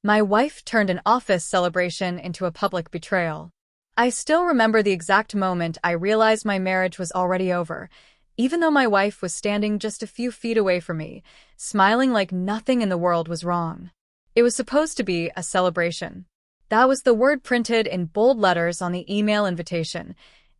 My wife turned an office celebration into a public betrayal. I still remember the exact moment I realized my marriage was already over, even though my wife was standing just a few feet away from me, smiling like nothing in the world was wrong. It was supposed to be a celebration. That was the word printed in bold letters on the email invitation.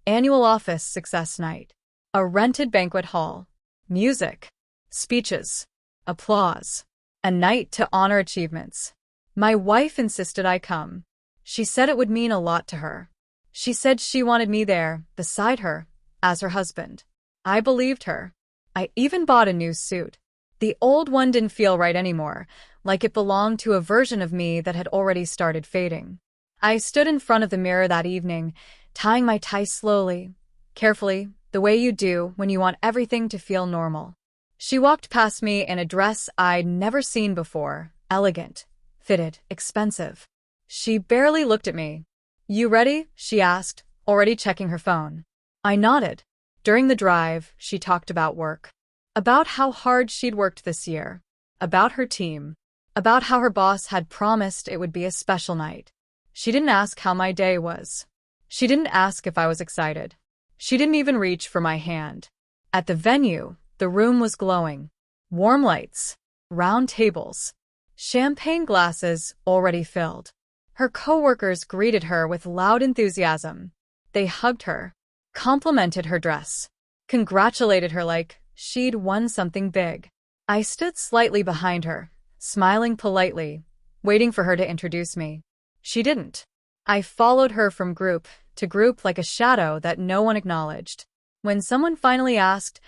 Annual office success night. A rented banquet hall. Music. Speeches. Applause. A night to honor achievements. My wife insisted I come. She said it would mean a lot to her. She said she wanted me there, beside her, as her husband. I believed her. I even bought a new suit. The old one didn't feel right anymore, like it belonged to a version of me that had already started fading. I stood in front of the mirror that evening, tying my tie slowly, carefully, the way you do when you want everything to feel normal. She walked past me in a dress I'd never seen before, elegant, fitted, expensive. She barely looked at me. "You ready?" she asked, already checking her phone. I nodded. During the drive, she talked about work. About how hard she'd worked this year. About her team. About how her boss had promised it would be a special night. She didn't ask how my day was. She didn't ask if I was excited. She didn't even reach for my hand. At the venue, the room was glowing. Warm lights. Round tables. Champagne glasses already filled. Her coworkers greeted her with loud enthusiasm. They hugged her, complimented her dress, congratulated her like she'd won something big. I stood slightly behind her, smiling politely, waiting for her to introduce me. She didn't. I followed her from group to group like a shadow that no one acknowledged. When someone finally asked,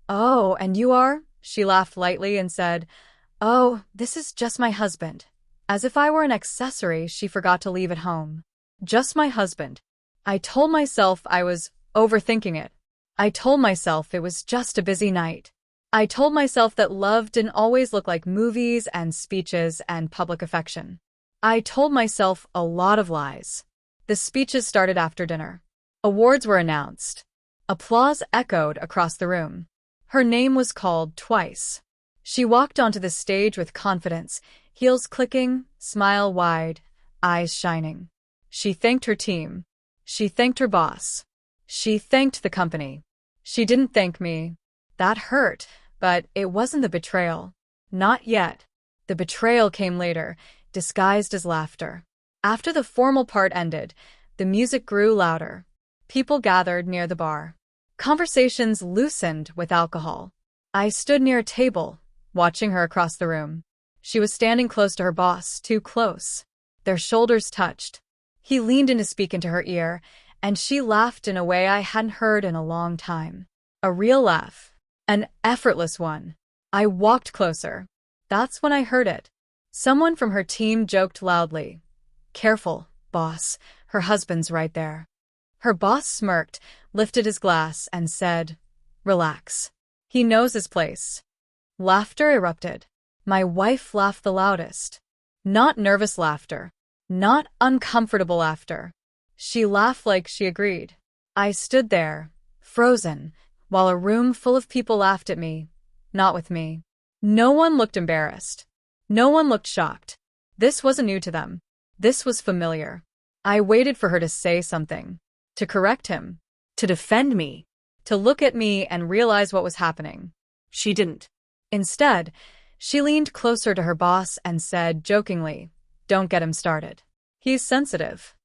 "Oh, and you are?" she laughed lightly and said, "Oh, this is just my husband." As if I were an accessory she forgot to leave at home. Just my husband. I told myself I was overthinking it. I told myself it was just a busy night. I told myself that love didn't always look like movies and speeches and public affection. I told myself a lot of lies. The speeches started after dinner. Awards were announced. Applause echoed across the room. Her name was called twice. She walked onto the stage with confidence, heels clicking, smile wide, eyes shining. She thanked her team. She thanked her boss. She thanked the company. She didn't thank me. That hurt, but it wasn't the betrayal. Not yet. The betrayal came later, disguised as laughter. After the formal part ended, the music grew louder. People gathered near the bar. Conversations loosened with alcohol. I stood near a table, watching her across the room. She was standing close to her boss, too close. Their shoulders touched. He leaned in to speak into her ear, and she laughed in a way I hadn't heard in a long time. A real laugh. An effortless one. I walked closer. That's when I heard it. Someone from her team joked loudly. "Careful, boss, her husband's right there." Her boss smirked, lifted his glass, and said, "Relax. He knows his place." Laughter erupted. My wife laughed the loudest. Not nervous laughter. Not uncomfortable laughter. She laughed like she agreed. I stood there, frozen, while a room full of people laughed at me. Not with me. No one looked embarrassed. No one looked shocked. This wasn't new to them. This was familiar. I waited for her to say something. To correct him. To defend me. To look at me and realize what was happening. She didn't. Instead, she leaned closer to her boss and said jokingly, "Don't get him started. He's sensitive."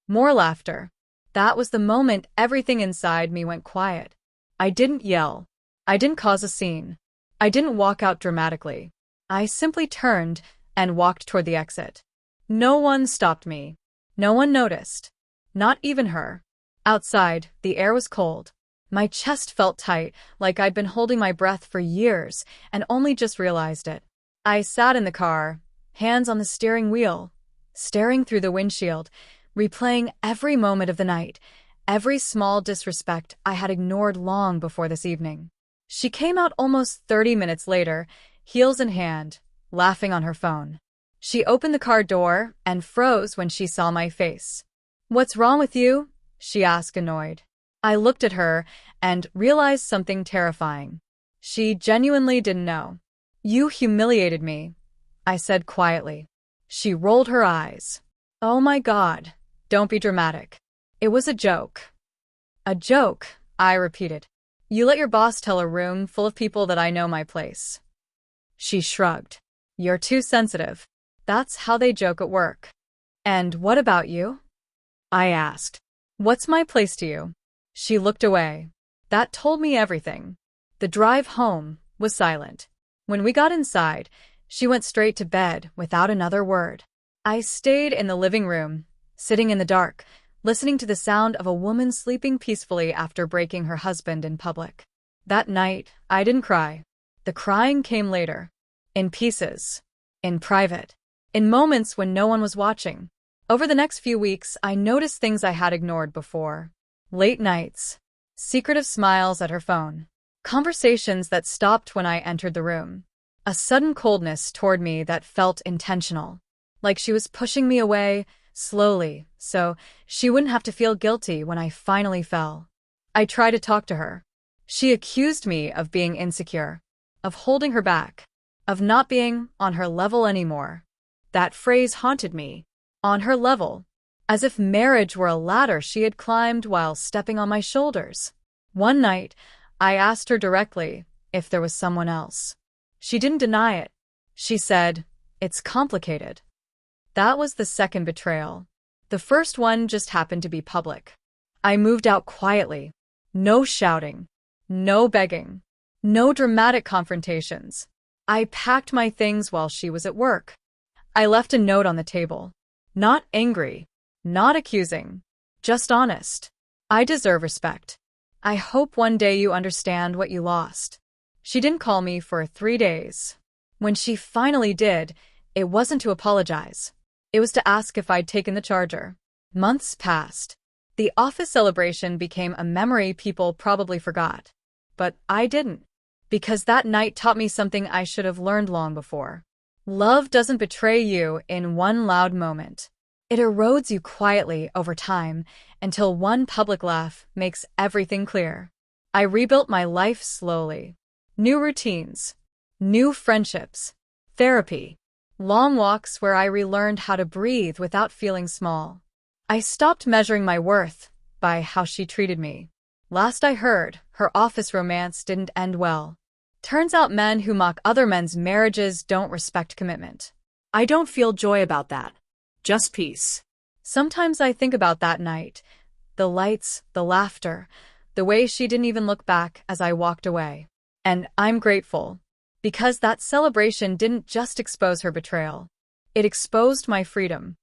More laughter. That was the moment everything inside me went quiet. I didn't yell. I didn't cause a scene. I didn't walk out dramatically. I simply turned and walked toward the exit. No one stopped me. No one noticed. Not even her. Outside, the air was cold. My chest felt tight, like I'd been holding my breath for years and only just realized it. I sat in the car, hands on the steering wheel, staring through the windshield, replaying every moment of the night, every small disrespect I had ignored long before this evening. She came out almost 30 minutes later, heels in hand, laughing on her phone. She opened the car door and froze when she saw my face. "What's wrong with you?" she asked, annoyed. I looked at her and realized something terrifying. She genuinely didn't know. "You humiliated me," I said quietly. She rolled her eyes. Oh my God, don't be dramatic. It was a joke. A joke, I repeated. You let your boss tell a room full of people that I know my place. She shrugged. You're too sensitive. That's how they joke at work. And what about you? I asked. What's my place to you? She looked away. That told me everything. The drive home was silent. When we got inside, she went straight to bed without another word. I stayed in the living room, sitting in the dark, listening to the sound of a woman sleeping peacefully after breaking her husband in public. That night, I didn't cry. The crying came later. In pieces. In private. In moments when no one was watching. Over the next few weeks, I noticed things I had ignored before. Late nights. Secretive smiles at her phone. Conversations that stopped when I entered the room. A sudden coldness toward me that felt intentional. Like she was pushing me away, slowly, so she wouldn't have to feel guilty when I finally fell. I tried to talk to her. She accused me of being insecure, of holding her back, of not being on her level anymore. That phrase haunted me. On her level. As if marriage were a ladder she had climbed while stepping on my shoulders. One night, I asked her directly if there was someone else. She didn't deny it. She said, "It's complicated." That was the second betrayal. The first one just happened to be public. I moved out quietly. No shouting. No begging. No dramatic confrontations. I packed my things while she was at work. I left a note on the table. Not angry. Not accusing. Just honest. I deserve respect. I hope one day you understand what you lost. She didn't call me for 3 days. When she finally did, it wasn't to apologize. It was to ask if I'd taken the charger. Months passed. The office celebration became a memory people probably forgot. But I didn't. Because that night taught me something I should have learned long before. Love doesn't betray you in one loud moment. It erodes you quietly over time until one public laugh makes everything clear. I rebuilt my life slowly. New routines. New friendships. Therapy. Long walks where I relearned how to breathe without feeling small. I stopped measuring my worth by how she treated me. Last I heard, her office romance didn't end well. Turns out men who mock other men's marriages don't respect commitment. I don't feel joy about that. Just peace. Sometimes I think about that night. The lights, the laughter, the way she didn't even look back as I walked away. And I'm grateful. Because that celebration didn't just expose her betrayal. It exposed my freedom.